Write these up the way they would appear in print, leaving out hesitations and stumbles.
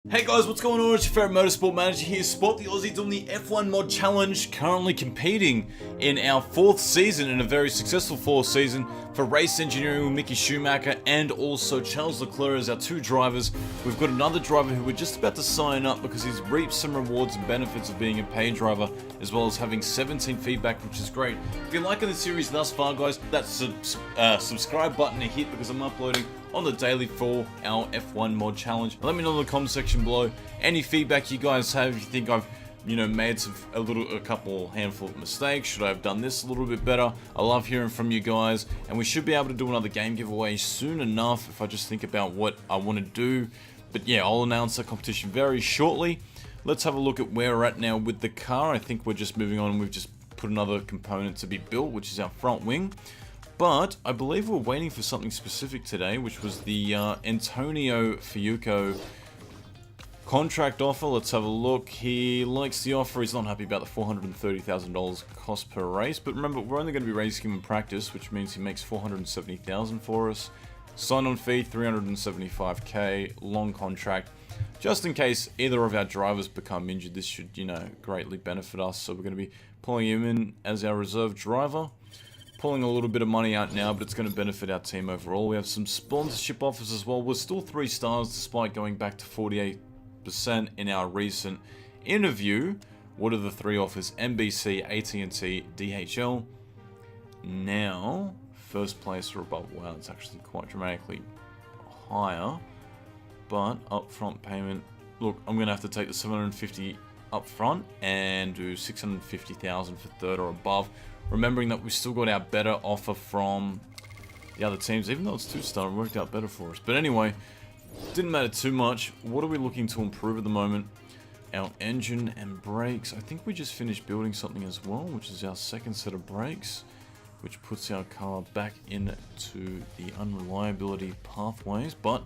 Hey guys, what's going on? It's your favorite motorsport manager here, Spot the Aussie, doing the F1 Mod Challenge, currently competing in our 4th season, in a very successful 4th season, for race engineering with Mick Schumacher and also Charles Leclerc as our 2 drivers. We've got another driver who we're just about to sign up because he's reaped some rewards and benefits of being a paid driver, as well as having 17 feedback, which is great. If you're liking the series thus far, guys, that subscribe button to hit because I'm uploading on the daily for our F1 Mod Challenge. Let me know in the comment section below any feedback you guys have. If you think I've, made a couple handful of mistakes, should I have done this a little bit better? I love hearing from you guys, and we should be able to do another game giveaway soon enough if I just think about what I want to do. But yeah, I'll announce the competition very shortly. Let's have a look at where we're at now with the car. I think we're just moving on. We've just put another component to be built, which is our front wing. But I believe we're waiting for something specific today, which was the Antonio Fiuco contract offer. Let's have a look. He likes the offer. He's not happy about the $430,000 cost per race. But remember, we're only going to be racing him in practice, which means he makes $470,000 for us. Sign-on fee, $375K. Long contract. Just in case either of our drivers become injured, this should, greatly benefit us. So we're going to be pulling him in as our reserve driver. Pulling a little bit of money out now, but it's going to benefit our team overall. We have some sponsorship offers as well. We're still 3 stars despite going back to 48% in our recent interview. What are the 3 offers? NBC, AT&T, DHL. Now, first place or above. Wow, it's actually quite dramatically higher. But upfront payment. Look, I'm going to have to take the $750 upfront and do $650,000 for 3rd or above. Remembering that we've still got our better offer from the other teams, even though it's 2-star, it worked out better for us. But anyway, didn't matter too much. What are we looking to improve at the moment? Our engine and brakes. I think we just finished building something as well, which is our 2nd set of brakes, which puts our car back into the unreliability pathways. But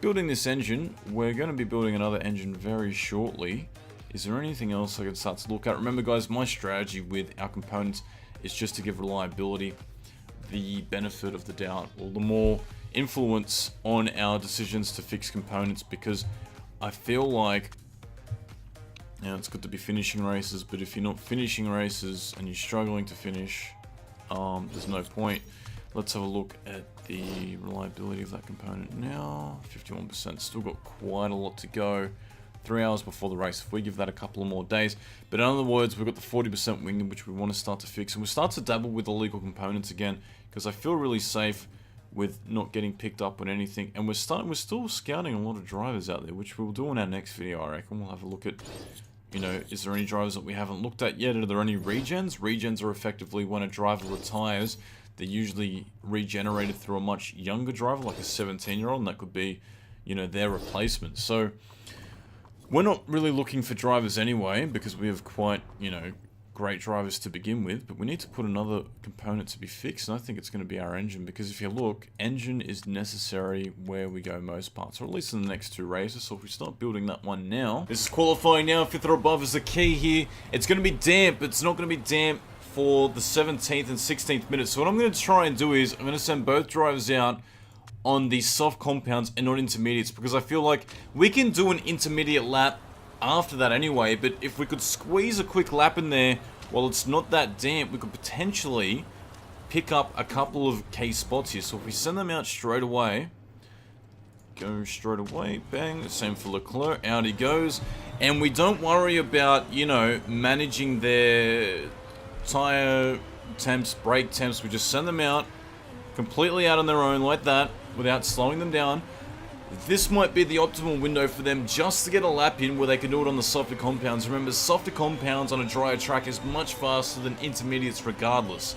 building this engine, we're going to be building another engine very shortly. Is there anything else I can start to look at? Remember, guys, my strategy with our components is just to give reliability the benefit of the doubt, or the more influence on our decisions to fix components, because I feel like, it's good to be finishing races, but if you're not finishing races and you're struggling to finish, there's no point. Let's have a look at the reliability of that component now. 51%, still got quite a lot to go. 3 hours before the race, if we give that a couple of more days. But in other words, we've got the 40% wing, which we want to start to fix. And we'll start to dabble with illegal components again, because I feel really safe with not getting picked up on anything. And we're still scouting a lot of drivers out there, which we'll do in our next video, I reckon. We'll have a look at, is there any drivers that we haven't looked at yet? Are there any regens? Regens are effectively when a driver retires, they're usually regenerated through a much younger driver, like a 17-year-old, and that could be, their replacement. So we're not really looking for drivers anyway, because we have quite, great drivers to begin with, but we need to put another component to be fixed, and I think it's going to be our engine, because if you look, engine is necessary where we go most parts, or at least in the next 2 races. So if we start building that one now, this is qualifying now, 5th or above is the key here. It's going to be damp, but it's not going to be damp for the 17th and 16th minutes. So what I'm going to try and do is, I'm going to send both drivers out on these soft compounds and not intermediates, because I feel like we can do an intermediate lap after that anyway, but if we could squeeze a quick lap in there while it's not that damp, we could potentially pick up a couple of key spots here. So if we send them out straight away, go straight away, bang, same for Leclerc, out he goes, and we don't worry about, managing their tire temps, brake temps. We just send them out completely out on their own like that, without slowing them down. This might be the optimal window for them just to get a lap in where they can do it on the softer compounds. Remember, softer compounds on a drier track is much faster than intermediates regardless.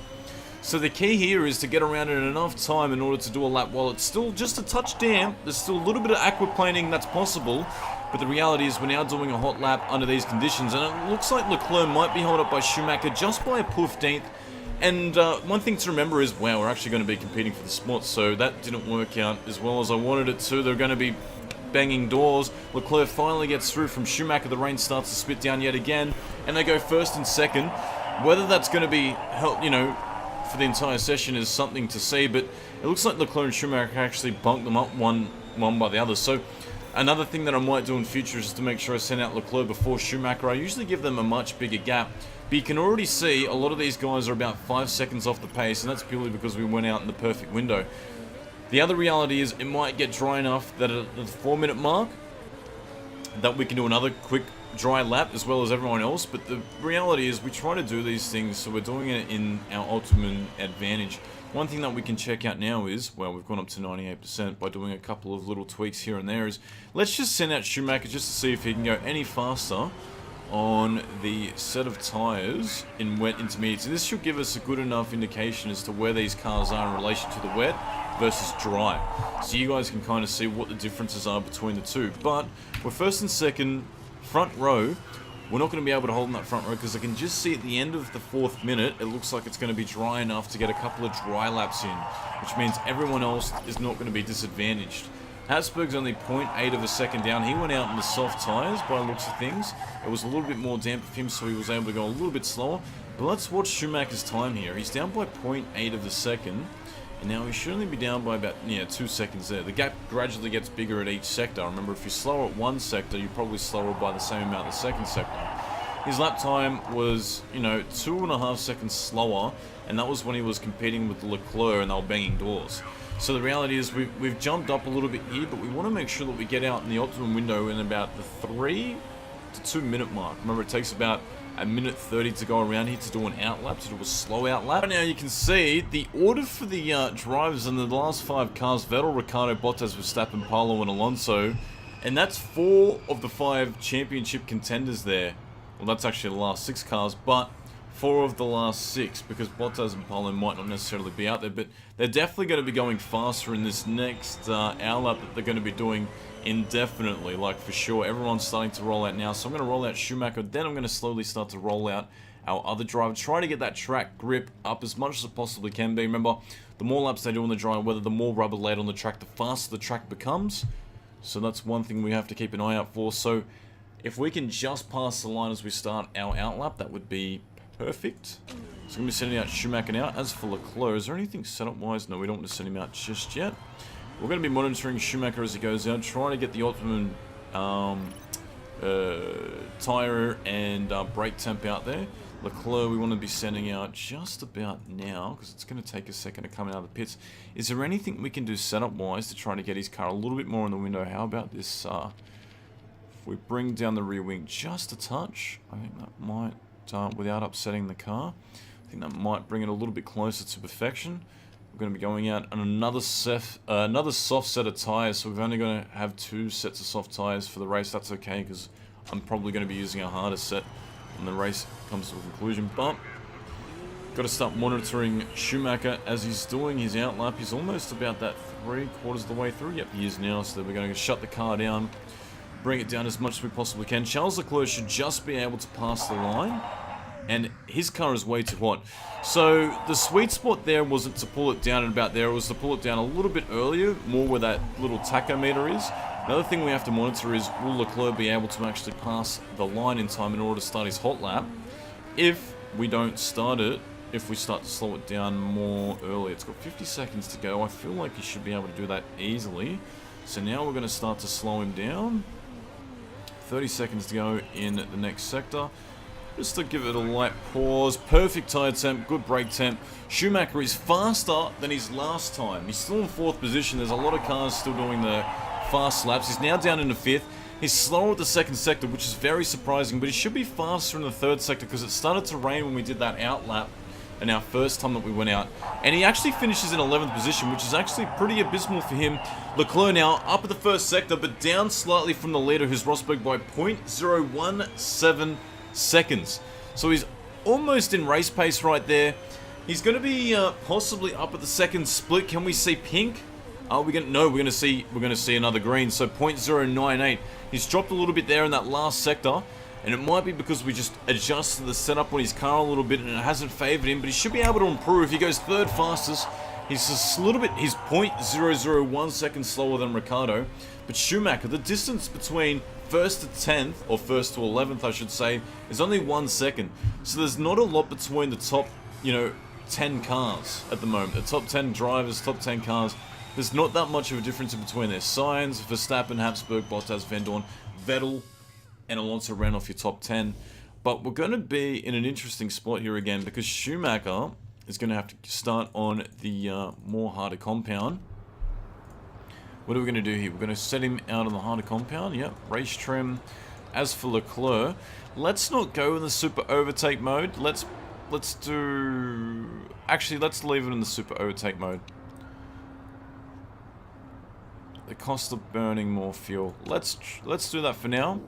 So the key here is to get around in enough time in order to do a lap while it's still just a touch damp. There's still a little bit of aquaplaning that's possible, but the reality is we're now doing a hot lap under these conditions, and it looks like Leclerc might be held up by Schumacher just by a 15th. And one thing to remember is, wow, we're actually going to be competing for the spot, so that didn't work out as well as I wanted it to. They're going to be banging doors. Leclerc finally gets through from Schumacher. The rain starts to spit down yet again, and they go 1st and 2nd. Whether that's going to be, for the entire session is something to see, but it looks like Leclerc and Schumacher actually bunked them up one by the other. So Another thing that I might do in future is to make sure I send out Leclerc before Schumacher. I usually give them a much bigger gap. But you can already see a lot of these guys are about 5 seconds off the pace, and that's purely because we went out in the perfect window. The other reality is it might get dry enough that at the 4-minute mark that we can do another quick dry lap as well as everyone else. But the reality is we try to do these things so we're doing it in our ultimate advantage. One thing that we can check out now is, well, we've gone up to 98% by doing a couple of little tweaks here and there, is let's just send out Schumacher just to see if he can go any faster on the set of tyres in wet intermediates. This should give us a good enough indication as to where these cars are in relation to the wet versus dry. So you guys can kind of see what the differences are between the two. But we're first and second, front row. We're not going to be able to hold in that front row because I can just see at the end of the 4th minute, it looks like it's going to be dry enough to get a couple of dry laps in, which means everyone else is not going to be disadvantaged. Habsburg's only 0.8 of a second down. He went out in the soft tyres by the looks of things. It was a little bit more damp for him, so he was able to go a little bit slower. But let's watch Schumacher's time here. He's down by 0.8 of a second. And now he should only be down by about 2 seconds there. The gap gradually gets bigger at each sector. Remember, if you're slower at one sector, you're probably slower by the same amount at the second sector. His lap time was, 2.5 seconds slower, and that was when he was competing with Leclerc and they were banging doors. So the reality is we've jumped up a little bit here, but we want to make sure that we get out in the optimum window in about the 3 to 2 minute mark. Remember, it takes about a minute 30 to go around here to do an outlap, to do a slow outlap. Right now you can see the order for the drivers in the last 5 cars: Vettel, Ricciardo, Bottas, Verstappen, Paulo, and Alonso. And that's 4 of the 5 championship contenders there. Well, that's actually the last 6 cars, but 4 of the last 6, because Bottas and Paulo might not necessarily be out there, but they're definitely going to be going faster in this next outlap that they're going to be doing indefinitely, like for sure. Everyone's starting to roll out now, so I'm going to roll out Schumacher, then I'm going to slowly start to roll out our other driver, try to get that track grip up as much as it possibly can be. Remember, the more laps they do on the dry weather, the more rubber laid on the track, the faster the track becomes. So that's one thing we have to keep an eye out for. So if we can just pass the line as we start our outlap, that would be perfect. So I'm going to be sending out Schumacher now. As for Leclerc, is there anything setup wise? No, we don't want to send him out just yet. We're going to be monitoring Schumacher as he goes out, trying to get the optimum tyre and brake temp out there. Leclerc we want to be sending out just about now, because it's going to take a second to come out of the pits. Is there anything we can do setup wise to try to get his car a little bit more in the window? How about this? If we bring down the rear wing just a touch, I think that might, without upsetting the car, I think that might bring it a little bit closer to perfection. We're going to be going out on another soft set of tyres, so we're only going to have 2 sets of soft tyres for the race. That's okay, because I'm probably going to be using a harder set when the race comes to a conclusion. But got to start monitoring Schumacher as he's doing his outlap. He's almost about that 3/4 of the way through. Yep, he is now, so we're going to shut the car down, bring it down as much as we possibly can. Charles Leclerc should just be able to pass the line, and his car is way too hot. So the sweet spot there wasn't to pull it down and about there, it was to pull it down a little bit earlier, more where that little tachometer is. Another thing we have to monitor is, will Leclerc be able to actually pass the line in time in order to start his hot lap? If we don't start it, if we start to slow it down more early. It's got 50 seconds to go. I feel like he should be able to do that easily. So now we're going to start to slow him down. 30 seconds to go in the next sector. Just to give it a light pause. Perfect tyre temp, good brake temp. Schumacher is faster than his last time. He's still in 4th position. There's a lot of cars still doing the fast laps. He's now down in the 5th. He's slower at the 2nd sector, which is very surprising, but he should be faster in the 3rd sector because it started to rain when we did that out lap and our first time that we went out. And he actually finishes in 11th position, which is actually pretty abysmal for him. Leclerc now up at the 1st sector, but down slightly from the leader, who's Rosberg, by 0.017 seconds. So he's almost in race pace right there. He's going to be possibly up at the 2nd split. Can we see pink? Are we going to? No, we're going to see another green. So 0.098. He's dropped a little bit there in that last sector, and it might be because we just adjusted the setup on his car a little bit and it hasn't favored him, but he should be able to improve. He goes 3rd fastest. He's just a little bit, he's 0.001 seconds slower than Ricciardo. But Schumacher, the distance between 1st to 10th, or 1st to 11th I should say, is only 1 second. So there's not a lot between the top, 10 cars at the moment. The top 10 drivers, top 10 cars. There's not that much of a difference in between their signs. Verstappen, Habsburg, Bottas, Vandoorne, Vettel, and Alonso ran off your top 10. But we're going to be in an interesting spot here again because Schumacher is going to have to start on the more harder compound. What are we going to do here? We're going to set him out on the harder compound. Yep, race trim. As for Leclerc, let's not go in the super overtake mode. Let's do... Actually, let's leave it in the super overtake mode. The cost of burning more fuel. Let's do that for now.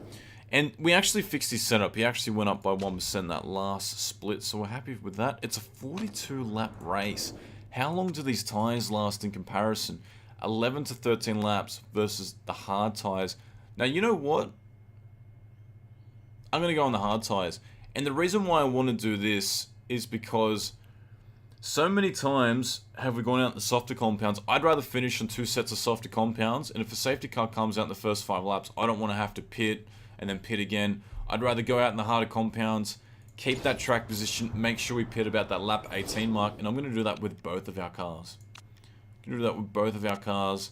And we actually fixed his setup. He actually went up by 1% that last split, so we're happy with that. It's a 42 lap race. How long do these tyres last in comparison? 11 to 13 laps versus the hard tyres. Now, you know what? I'm going to go on the hard tyres. And the reason why I want to do this is because so many times have we gone out in the softer compounds. I'd rather finish on 2 sets of softer compounds. And if a safety car comes out in the first 5 laps, I don't want to have to pit and then pit again. I'd rather go out in the harder compounds, keep that track position, make sure we pit about that lap 18 mark. And I'm going to do that with both of our cars. I'm going to do that with both of our cars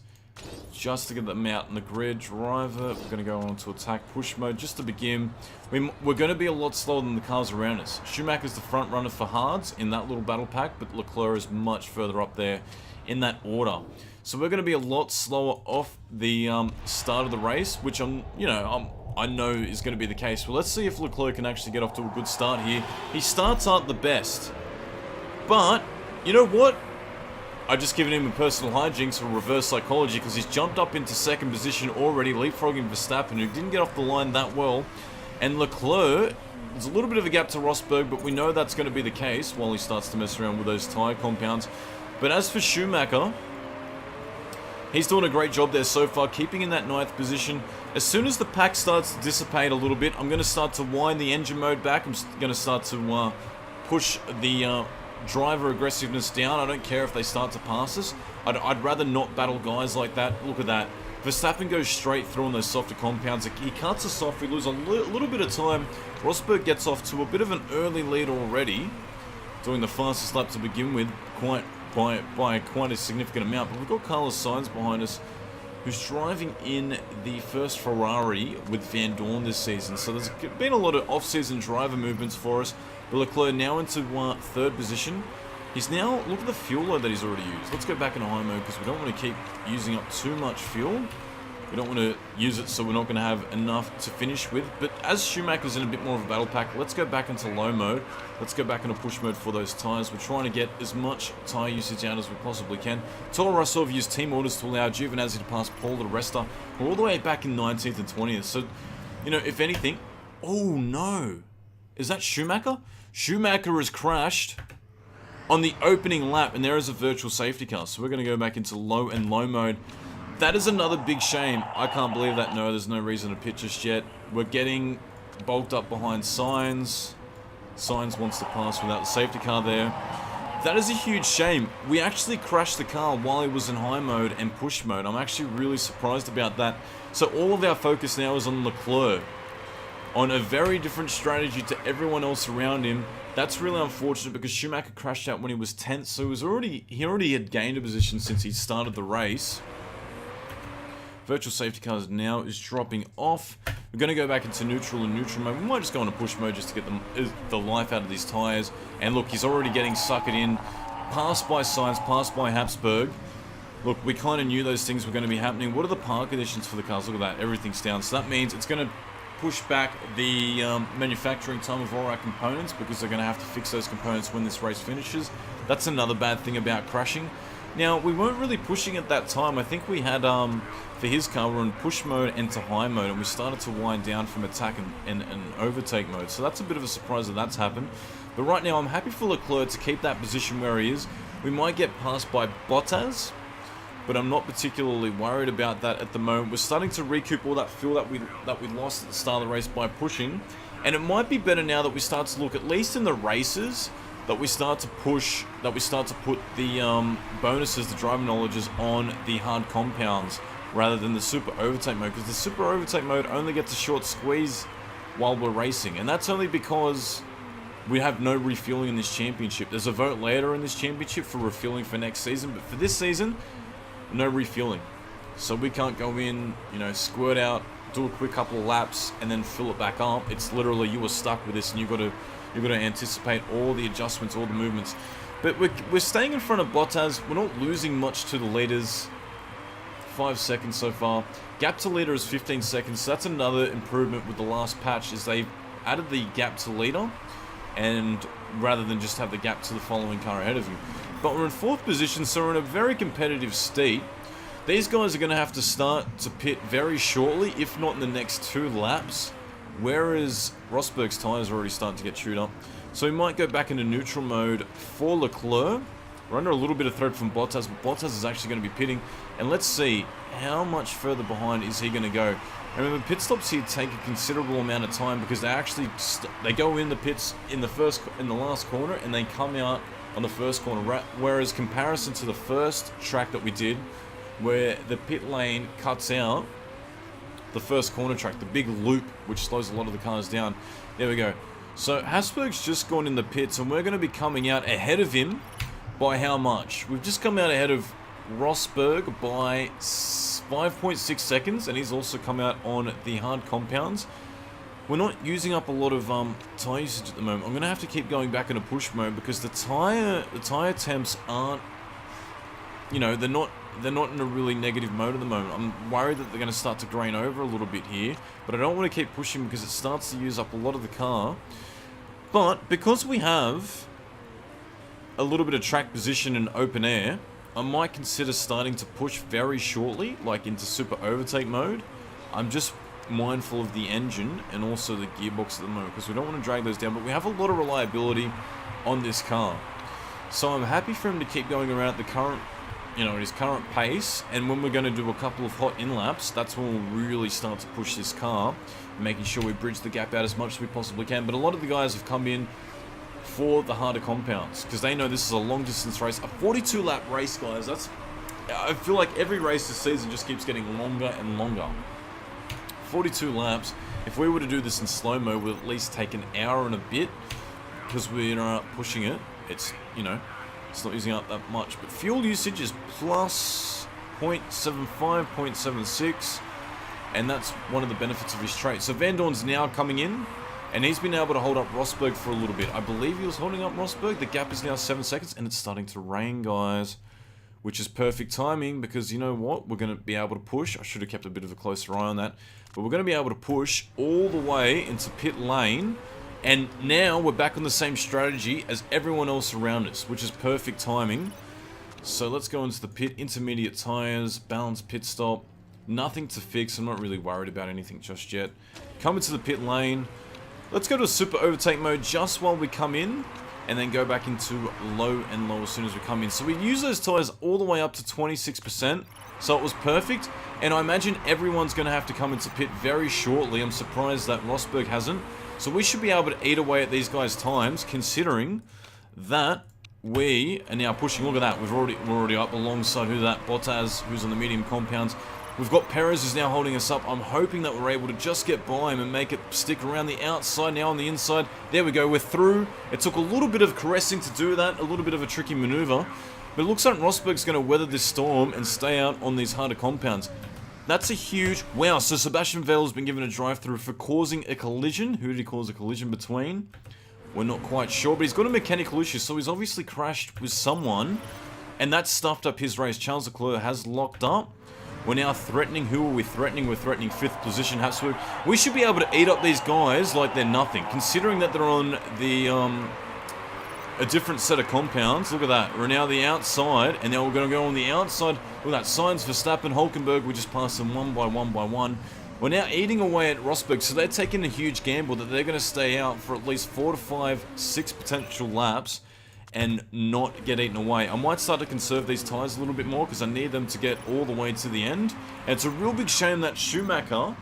just to get them out in the grid. Driver, we're going to go on to attack push mode just to begin. We're going to be a lot slower than the cars around us. Schumacher's the front runner for hards in that little battle pack, but Leclerc is much further up there in that order. So we're going to be a lot slower off the start of the race, which I know is going to be the case. Well, let's see if Leclerc can actually get off to a good start here. His starts aren't the best, but you know what? I've just given him a personal hijinks or reverse psychology because he's jumped up into second position already, leapfrogging Verstappen, who didn't get off the line that well. And Leclerc, there's a little bit of a gap to Rosberg, but we know that's going to be the case while he starts to mess around with those tyre compounds. But as for Schumacher, he's doing a great job there so far, keeping in that 9th position. As soon as the pack starts to dissipate a little bit, I'm going to start to wind the engine mode back. I'm going to start to push the driver aggressiveness down. I don't care if they start to pass us. I'd rather not battle guys like that. Look at that. Verstappen goes straight through on those softer compounds. He cuts us off. We lose a little bit of time. Rosberg gets off to a bit of an early lead already, doing the fastest lap to begin with, by quite a significant amount. But we've got Carlos Sainz behind us, who's driving in the first Ferrari with Vandoorne this season. So there's been a lot of off-season driver movements for us. But Leclerc now into 3rd position. He's now, look at the fuel load that he's already used. Let's go back into high mode because we don't want to keep using up too much fuel. We don't want to use it so we're not going to have enough to finish with. But as Schumacher's in a bit more of a battle pack, let's go back into low mode. Let's go back into push mode for those tyres. We're trying to get as much tyre usage out as we possibly can. Toro Rosso have used team orders to allow Giovinazzi to pass Paul de Resta. We're all the way back in 19th and 20th. So, you know, if anything... Oh, no. Is that Schumacher? Schumacher has crashed on the opening lap, and there is a virtual safety car. So we're going to go back into low and low mode. That is another big shame. I can't believe that. No, there's no reason to pit just yet. We're getting bulked up behind Sainz. Sainz wants to pass without the safety car there. That is a huge shame. We actually crashed the car while he was in high mode and push mode. I'm actually really surprised about that. So all of our focus now is on Leclerc, on a very different strategy to everyone else around him. That's really unfortunate because Schumacher crashed out when he was 10th, so he already had gained a position since he started the race. Virtual safety cars now is dropping off. We're going to go back into neutral and neutral mode. We might just go into push mode just to get the life out of these tyres. And look, he's already getting suckered in. Passed by Sainz, passed by Habsburg. Look, we kind of knew those things were going to be happening. What are the park conditions for the cars? Look at that, everything's down. So that means it's going to push back the manufacturing time of all our components because they're going to have to fix those components when this race finishes. That's another bad thing about crashing. Now, we weren't really pushing at that time. I think we had, for his car, we're in push mode into high mode, and we started to wind down from attack and overtake mode. So that's a bit of a surprise that that's happened. But right now, I'm happy for Leclerc to keep that position where he is. We might get passed by Bottas, but I'm not particularly worried about that at the moment. We're starting to recoup all that fuel that we lost at the start of the race by pushing. And it might be better now that we start to look, at least in the races, that we start to push, that we start to put the bonuses, the driving knowledges on the hard compounds rather than the super overtake mode, because the super overtake mode only gets a short squeeze while we're racing, and that's only because we have no refueling in this championship. There's a vote later in this championship for refueling for next season, but for this season, no refueling. So we can't go in, you know, squirt out, do a quick couple of laps, and then fill it back up. It's literally, you are stuck with this, and you've got to anticipate all the adjustments, all the movements. But we're staying in front of Bottas. We're not losing much to the leaders. 5 seconds so far. Gap to leader is 15 seconds. So that's another improvement with the last patch, is they've added the gap to leader, and rather than just have the gap to the following car ahead of you. But we're in 4th position, so we're in a very competitive state. These guys are going to have to start to pit very shortly, if not in the next 2 laps. Whereas Rosberg's tyres are already starting to get chewed up. So we might go back into neutral mode for Leclerc. We're under a little bit of threat from Bottas, but Bottas is actually going to be pitting. And let's see, how much further behind is he going to go? Remember, pit stops here take a considerable amount of time, because they actually they go in the pits in the last corner, and they come out on the first corner. Whereas comparison to the first track that we did, where the pit lane cuts out the first corner track, the big loop, which slows a lot of the cars down. There we go. So Rosberg's just gone in the pits, and we're going to be coming out ahead of him by how much? We've just come out ahead of Rosberg by 5.6 seconds, and he's also come out on the hard compounds. We're not using up a lot of tyre usage at the moment. I'm going to have to keep going back into push mode, because the tyre temps aren't, you know, they're not in a really negative mode at the moment. I'm worried that they're going to start to grain over a little bit here, but I don't want to keep pushing because it starts to use up a lot of the car. But because we have a little bit of track position in open air, I might consider starting to push very shortly, like into super overtake mode. I'm just mindful of the engine and also the gearbox at the moment, because we don't want to drag those down, but we have a lot of reliability on this car. So I'm happy for him to keep going around at the current, you know, at his current pace, and when we're going to do a couple of hot in-laps, that's when we'll really start to push this car, making sure we bridge the gap out as much as we possibly can. But a lot of the guys have come in for the harder compounds, because they know this is a long-distance race. A 42-lap race, guys, that's... I feel like every race this season just keeps getting longer and longer. 42 laps. If we were to do this in slow-mo, we'll at least take an hour and a bit, because we're not pushing it. It's, you know, it's not using up that much. But fuel usage is plus 0.75, 0.76, and that's one of the benefits of his trait. So Van Dorn's now coming in, and he's been able to hold up Rosberg for a little bit. I believe he was holding up Rosberg. The gap is now 7 seconds, and it's starting to rain, guys, which is perfect timing, because you know what? We're going to be able to push. I should have kept a bit of a closer eye on that. But we're going to be able to push all the way into pit lane, and now we're back on the same strategy as everyone else around us, which is perfect timing. So let's go into the pit. Intermediate tires, balanced pit stop. Nothing to fix. I'm not really worried about anything just yet. Come into the pit lane. Let's go to super overtake mode just while we come in, and then go back into low and low as soon as we come in. So we use those tyres all the way up to 26%, so it was perfect. And I imagine everyone's going to have to come into pit very shortly. I'm surprised that Rosberg hasn't. So we should be able to eat away at these guys' times, considering that we are now pushing. Look at that, we're already up alongside Bottas, who's on the medium compounds. We've got Perez who's now holding us up. I'm hoping that we're able to just get by him and make it stick around the outside, now on the inside. There we go, we're through. It took a little bit of caressing to do that, a little bit of a tricky maneuver. But it looks like Rosberg's going to weather this storm and stay out on these harder compounds. That's a huge... Wow, so Sebastian Vettel's been given a drive-through for causing a collision. Who did he cause a collision between? We're not quite sure, but he's got a mechanical issue, so he's obviously crashed with someone, and that stuffed up his race. Charles Leclerc has locked up. We're now threatening. Who are we threatening? We're threatening 5th position. Habsburg. We should be able to eat up these guys like they're nothing, considering that they're on the a different set of compounds. Look at that. We're now the outside, and now we're going to go on the outside. Look at that. Sainz, Verstappen, Hulkenberg. We just passed them one by one by one. We're now eating away at Rosberg, so they're taking a huge gamble that they're going to stay out for at least 4 to 5, 6 potential laps and not get eaten away. I might start to conserve these tyres a little bit more, because I need them to get all the way to the end. And it's a real big shame that Schumacher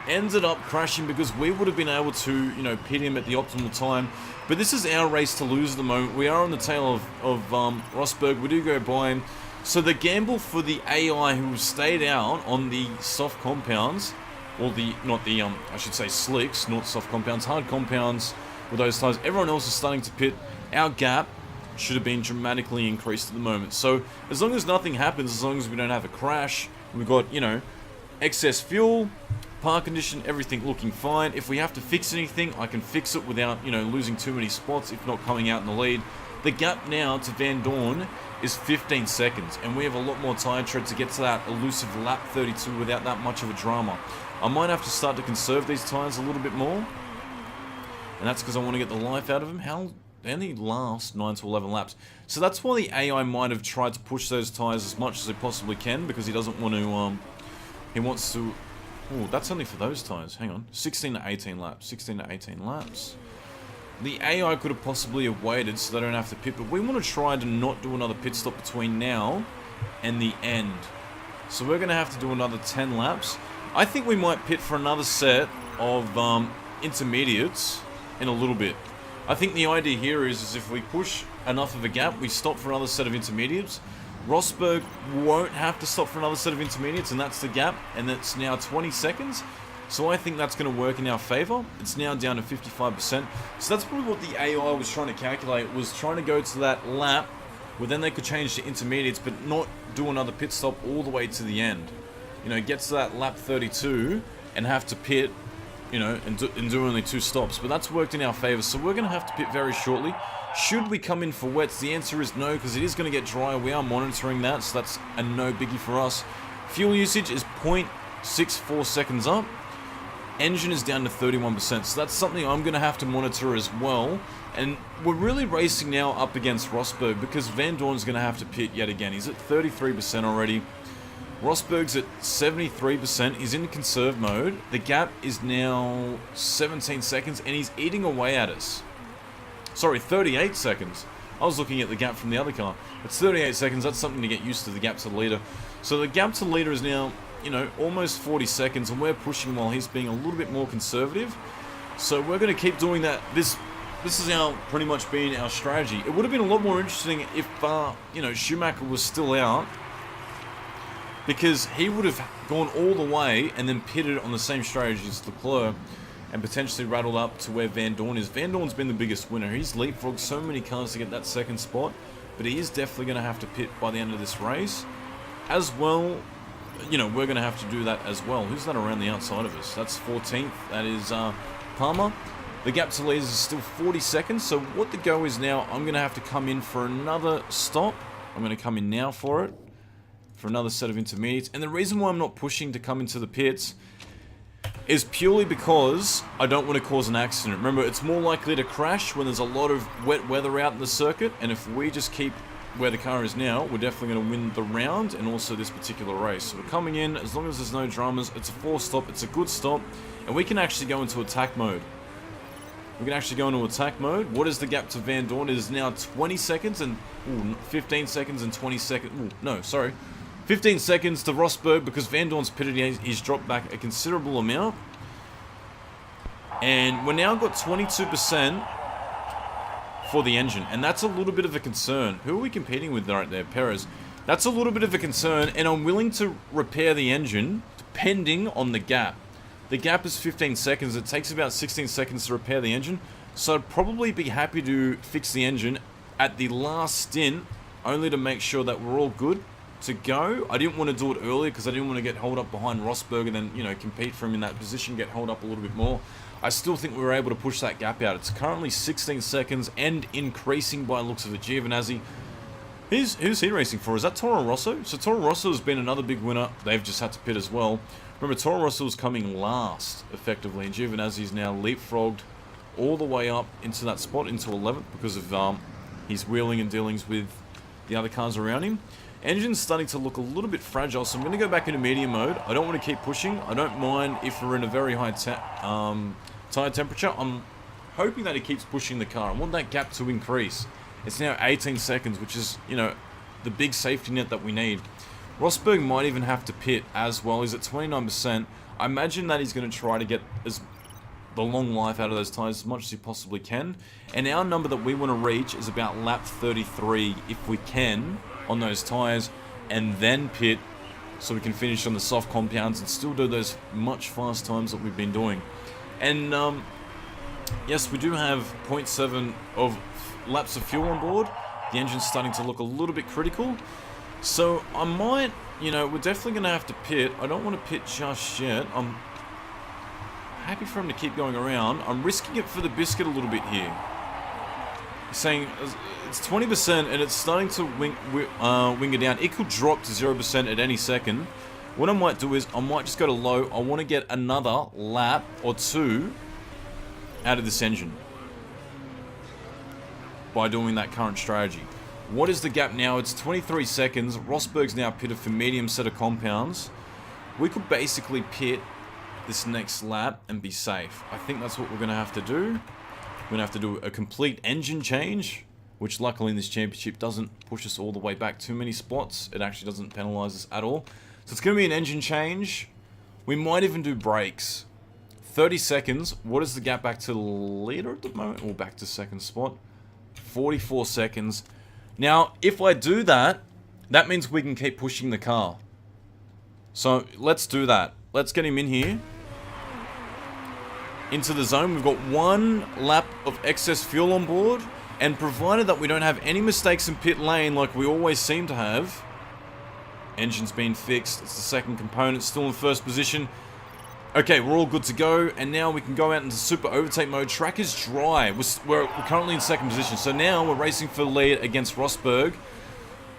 ended up crashing, because we would have been able to, you know, pit him at the optimal time. But this is our race to lose at the moment. We are on the tail of Rosberg. We do go by him. So the gamble for the AI who stayed out on the soft compounds, or the, not the, I should say slicks, not soft compounds, hard compounds with those tyres. Everyone else is starting to pit. Our gap should have been dramatically increased at the moment. So as long as nothing happens, as long as we don't have a crash, we've got, you know, excess fuel, park condition, everything looking fine. If we have to fix anything, I can fix it without, you know, losing too many spots, if not coming out in the lead. The gap now to Van Dorn is 15 seconds, and we have a lot more tyre tread to get to that elusive lap 32 without that much of a drama. I might have to start to conserve these tyres a little bit more, and that's because I want to get the life out of them. They only last 9 to 11 laps. So that's why the AI might have tried to push those tyres as much as they possibly can, because he doesn't want to, he wants to... Oh, that's only for those tyres. Hang on. 16 to 18 laps. 16 to 18 laps. The AI could have possibly have waited so they don't have to pit, but we want to try to not do another pit stop between now and the end. So we're going to have to do another 10 laps. I think we might pit for another set of intermediates in a little bit. I think the idea here is if we push enough of a gap, we stop for another set of intermediates. Rosberg won't have to stop for another set of intermediates, and that's the gap, and it's now 20 seconds. So I think that's going to work in our favour. It's now down to 55%. So that's probably what the AI was trying to calculate, was trying to go to that lap where then they could change to intermediates, but not do another pit stop all the way to the end. You know, get to that lap 32 and have to pit, you know, and do only 2 stops. But that's worked in our favour, so we're going to have to pit very shortly. Should we come in for wets? The answer is no, because it is going to get drier. We are monitoring that, so that's a no biggie for us. Fuel usage is 0.64 seconds up. Engine is down to 31%, so that's something I'm going to have to monitor as well. And we're really racing now up against Rosberg, because Van Dorn's going to have to pit yet again. He's at 33% already. Rosberg's at 73%. He's in conserve mode. The gap is now 17 seconds, and he's eating away at us. Sorry, 38 seconds. I was looking at the gap from the other car. It's 38 seconds. That's something to get used to, the gap to the leader. So the gap to the leader is now, you know, almost 40 seconds, and we're pushing while he's being a little bit more conservative. So we're going to keep doing that. This is pretty much been our strategy. It would have been a lot more interesting if, you know, Schumacher was still out, because he would have gone all the way and then pitted on the same strategy as Leclerc and potentially rattled up to where Van Dorn is. Van Dorn's been the biggest winner. He's leapfrogged so many cars to get that second spot, but he is definitely going to have to pit by the end of this race. As well, you know, we're going to have to do that as well. Who's that around the outside of us? That's 14th. That is Palmer. The gap to leaders is still 40 seconds. So what the go is now, I'm going to have to come in for another stop. I'm going to come in now for it, for another set of intermediates. And the reason why I'm not pushing to come into the pits is purely because I don't want to cause an accident. Remember, it's more likely to crash when there's a lot of wet weather out in the circuit, and if we just keep where the car is now, we're definitely going to win the round and also this particular race. So we're coming in, as long as there's no dramas, it's a 4-stop, it's a good stop, and we can actually go into attack mode. We can actually go into attack mode. What is the gap to Van Dorn? It is now 20 seconds and 15 seconds and 20 seconds. No, sorry. 15 seconds to Rosberg, because Van Dorn's pitted. He's dropped back a considerable amount. And we're now got 22% for the engine, and that's a little bit of a concern. Who are we competing with right there? Perez. That's a little bit of a concern, and I'm willing to repair the engine depending on the gap. The gap is 15 seconds. It takes about 16 seconds to repair the engine, so I'd probably be happy to fix the engine at the last stint, only to make sure that we're all good to go. I didn't want to do it earlier because I didn't want to get held up behind Rosberg and then, you know, compete for him in that position, get held up a little bit more. I still think we were able to push that gap out. It's currently 16 seconds and increasing by looks of it. Giovinazzi, who's he racing for? Is that Toro Rosso? So Toro Rosso has been another big winner. They've just had to pit as well. Remember, Toro Rosso was coming last, effectively, and Giovinazzi is now leapfrogged all the way up into that spot, into 11th, because of his wheeling and dealings with the other cars around him. Engine's starting to look a little bit fragile, so I'm going to go back into medium mode. I don't want to keep pushing. I don't mind if we're in a very high tyre temperature. I'm hoping that it keeps pushing the car. I want that gap to increase. It's now 18 seconds, which is, you know, the big safety net that we need. Rosberg might even have to pit as well. He's at 29%. I imagine that he's going to try to get the long life out of those tyres as much as he possibly can. And our number that we want to reach is about lap 33, if we can, on those tyres, and then pit so we can finish on the soft compounds and still do those much fast times that we've been doing. And yes, we do have 0.7 of laps of fuel on board. The engine's starting to look a little bit critical. So I might, you know, we're definitely going to have to pit. I don't want to pit just yet. I'm happy for him to keep going around. I'm risking it for the biscuit a little bit here. He's saying it's 20% and it's starting to wing it down. It could drop to 0% at any second. What I might do is I might just go to low. I want to get another lap or two out of this engine by doing that current strategy. What is the gap now? It's 23 seconds. Rosberg's now pitted for medium set of compounds. We could basically pit this next lap and be safe. I think that's what we're going to have to do. We're going to have to do a complete engine change, which luckily in this championship doesn't push us all the way back too many spots. It actually doesn't penalize us at all. So it's going to be an engine change. We might even do brakes. 30 seconds. What is the gap back to the leader at the moment? Or back to second spot? 44 seconds. Now, if I do that, that means we can keep pushing the car. So let's do that. Let's get him in here. Into the zone. We've got one lap of excess fuel on board. And provided that we don't have any mistakes in pit lane like we always seem to have. Engine's been fixed. It's the second component. Still in first position. Okay, we're all good to go. And now we can go out into super overtake mode. Track is dry. We're currently in second position. So now we're racing for the lead against Rosberg,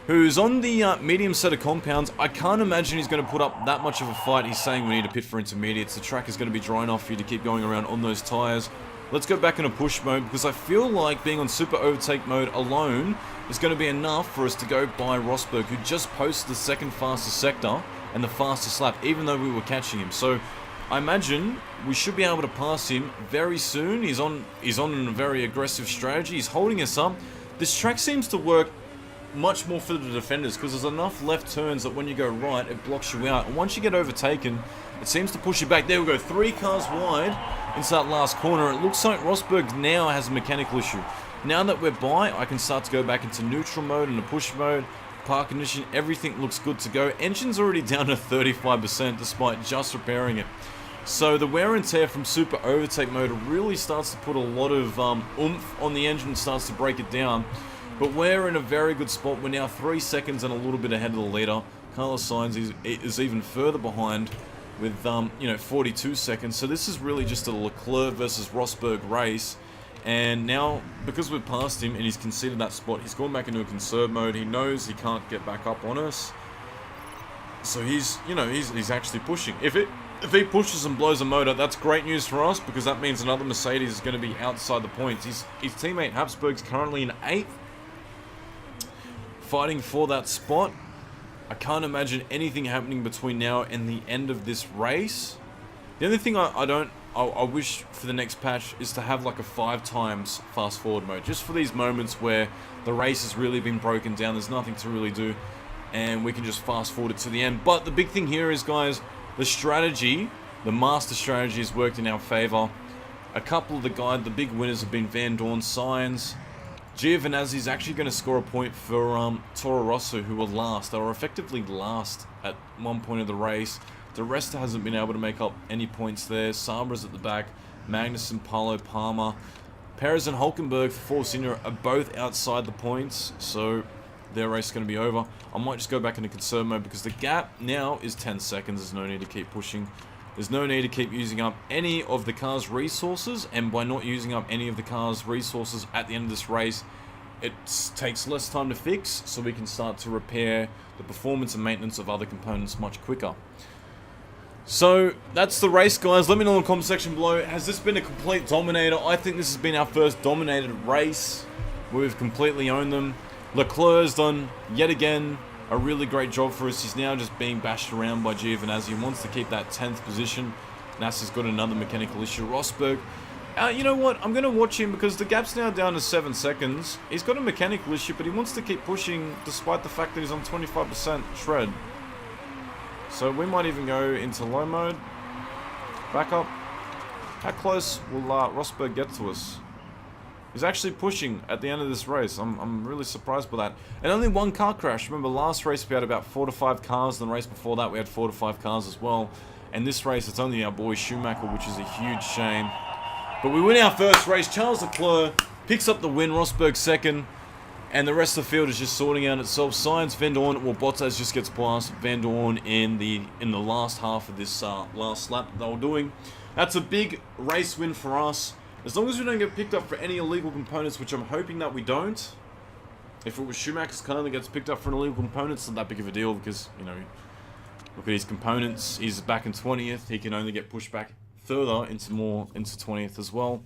who's on the medium set of compounds. I can't imagine he's going to put up that much of a fight. He's saying we need to pit for intermediates. The track is going to be dry enough for you to keep going around on those tyres. Let's go back into push mode because I feel like being on super overtake mode alone is going to be enough for us to go by Rosberg, who just posted the second fastest sector and the fastest lap, even though we were catching him. So I imagine we should be able to pass him very soon. He's on a very aggressive strategy. He's holding us up. This track seems to work much more for the defenders because there's enough left turns that when you go right, it blocks you out. And once you get overtaken, it seems to push you back. There we go, 3 cars wide into that last corner. It looks like Rosberg now has a mechanical issue. Now that we're by, I can start to go back into neutral mode and the push mode. Park condition, everything looks good to go. Engine's already down to 35% despite just repairing it. So the wear and tear from super overtake mode really starts to put a lot of oomph on the engine, starts to break it down. But we're in a very good spot. We're now 3 seconds and a little bit ahead of the leader. Carlos Sainz is even further behind with 42 seconds. So this is really just a Leclerc versus Rosberg race. And now, because we've passed him and he's conceded that spot, he's gone back into a conserve mode. He knows he can't get back up on us. So he's actually pushing. If he pushes and blows a motor, that's great news for us because that means another Mercedes is going to be outside the points. His teammate Habsburg's currently in 8th. Fighting for that spot. I can't imagine anything happening between now and the end of this race. The only thing I wish for the next patch is to have like a 5 times fast forward mode. Just for these moments where the race has really been broken down. There's nothing to really do. And we can just fast forward it to the end. But the big thing here is, guys, the strategy, the master strategy has worked in our favor. A couple of the big winners have been Van Dorn, Sainz. Giovinazzi's actually going to score a point for Toro Rosso, who were last. They were effectively last at one point of the race. The rest hasn't been able to make up any points there. Sabra's at the back. Magnussen, Paulo, Palmer. Perez and Hulkenberg for Force India are both outside the points, so their race is going to be over. I might just go back into conserve mode because the gap now is 10 seconds. There's no need to keep pushing. There's no need to keep using up any of the car's resources, and by not using up any of the car's resources at the end of this race, it takes less time to fix, so we can start to repair the performance and maintenance of other components much quicker. So that's the race, guys. Let me know in the comment section below. Has this been a complete dominator? I think this has been our first dominated race. We've completely owned them. Leclerc's done, yet again, a really great job for us. He's now just being bashed around by Giovinazzi. He wants to keep that 10th position. Nasser's got another mechanical issue. Rosberg, you know what? I'm going to watch him because the gap's now down to 7 seconds. He's got a mechanical issue, but he wants to keep pushing despite the fact that he's on 25% shred. So we might even go into low mode. Back up. How close will Rosberg get to us? He's actually pushing at the end of this race. I'm really surprised by that. And only one car crash. Remember, last race we had about 4 to 5 cars. And the race before that we had 4 to 5 cars as well. And this race it's only our boy Schumacher, which is a huge shame. But we win our first race. Charles Leclerc picks up the win. Rosberg second. And the rest of the field is just sorting out itself. Sainz, Van Dorn, well, Bottas just gets past Van Dorn in the last half of this last lap that they were doing. That's a big race win for us. As long as we don't get picked up for any illegal components, which I'm hoping that we don't. If it was Schumacher's car that gets picked up for an illegal component, it's not that big of a deal because, you know, look at his components. He's back in 20th. He can only get pushed back further into 20th as well.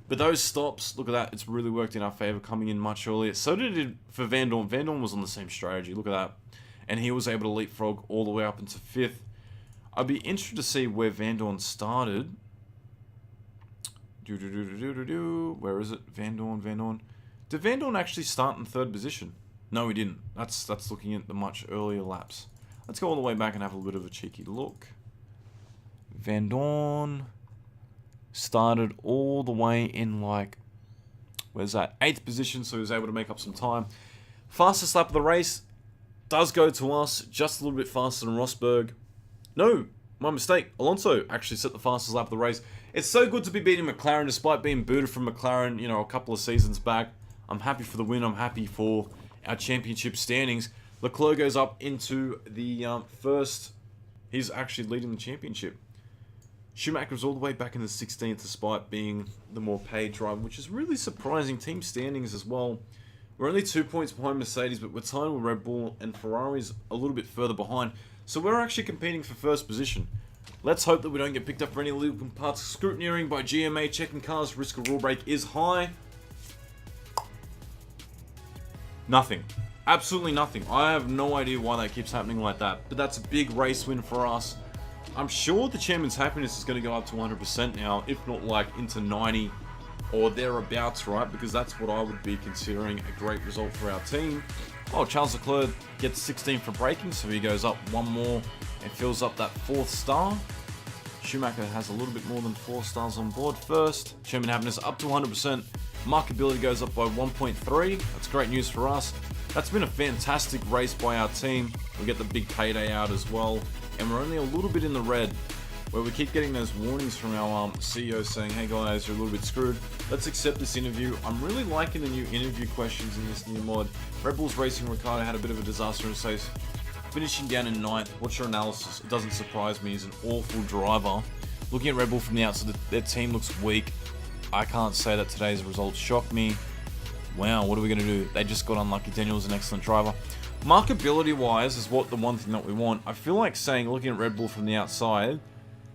But those stops, look at that, it's really worked in our favour, coming in much earlier. So did it for Van Dorn. Van Dorn was on the same strategy, look at that. And he was able to leapfrog all the way up into 5th. I'd be interested to see where Van Dorn started. Where is it? Van Dorn. Did Van Dorn actually start in 3rd position? No, he didn't. That's looking at the much earlier laps. Let's go all the way back and have a bit of a cheeky look. Van Dorn started all the way in, like, where's that? 8th position, so he was able to make up some time. Fastest lap of the race does go to us, just a little bit faster than Rosberg. No, my mistake. Alonso actually set the fastest lap of the race. It's so good to be beating McLaren, despite being booted from McLaren, you know, a couple of seasons back. I'm happy for the win. I'm happy for our championship standings. Leclerc goes up into the first. He's actually leading the championship. Schumacher's all the way back in the 16th, despite being the more paid driver, which is really surprising. Team standings as well. We're only 2 points behind Mercedes, but we're tied with Red Bull, and Ferrari's a little bit further behind. So we're actually competing for 1st position. Let's hope that we don't get picked up for any illegal parts. Scrutineering by GMA, checking cars, risk of rule break is high. Nothing. Absolutely nothing. I have no idea why that keeps happening like that, but that's a big race win for us. I'm sure the chairman's happiness is going to go up to 100% now, if not like into 90 or thereabouts, right? Because that's what I would be considering a great result for our team. Oh, Charles Leclerc gets 16 for braking, so he goes up one more and fills up that 4th star. Schumacher has a little bit more than 4 stars on board first. Chairman happiness up to 100%. Markability goes up by 1.3. That's great news for us. That's been a fantastic race by our team. We get the big payday out as well. And we're only a little bit in the red, where we keep getting those warnings from our CEO saying, hey guys, you're a little bit screwed. Let's accept this interview. I'm really liking the new interview questions in this new mod. Red Bull's Racing Ricciardo had a bit of a disaster and says, finishing down in 9th. What's your analysis? It doesn't surprise me. He's an awful driver. Looking at Red Bull from the outside, their team looks weak. I can't say that today's results shocked me. Wow, what are we going to do? They just got unlucky. Daniil's an excellent driver. Markability wise is what the one thing that we want. I feel like saying, looking at Red Bull from the outside,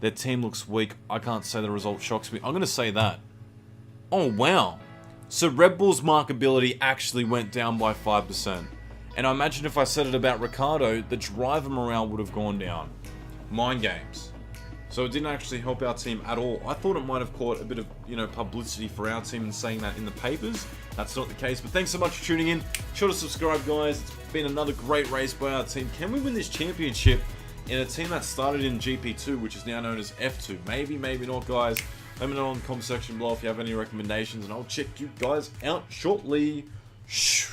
their team looks weak. I can't say the result shocks me. I'm going to say that. Oh, wow. So Red Bull's markability actually went down by 5%. And I imagine if I said it about Ricciardo, the driver morale would have gone down. Mind games. So it didn't actually help our team at all. I thought it might have caught a bit of, you know, publicity for our team and saying that in the papers. That's not the case. But thanks so much for tuning in. Be sure to subscribe, guys. It's been another great race by our team. Can we win this championship in a team that started in GP2, which is now known as F2? Maybe, maybe not, guys. Let me know in the comment section below if you have any recommendations, and I'll check you guys out shortly. Shh.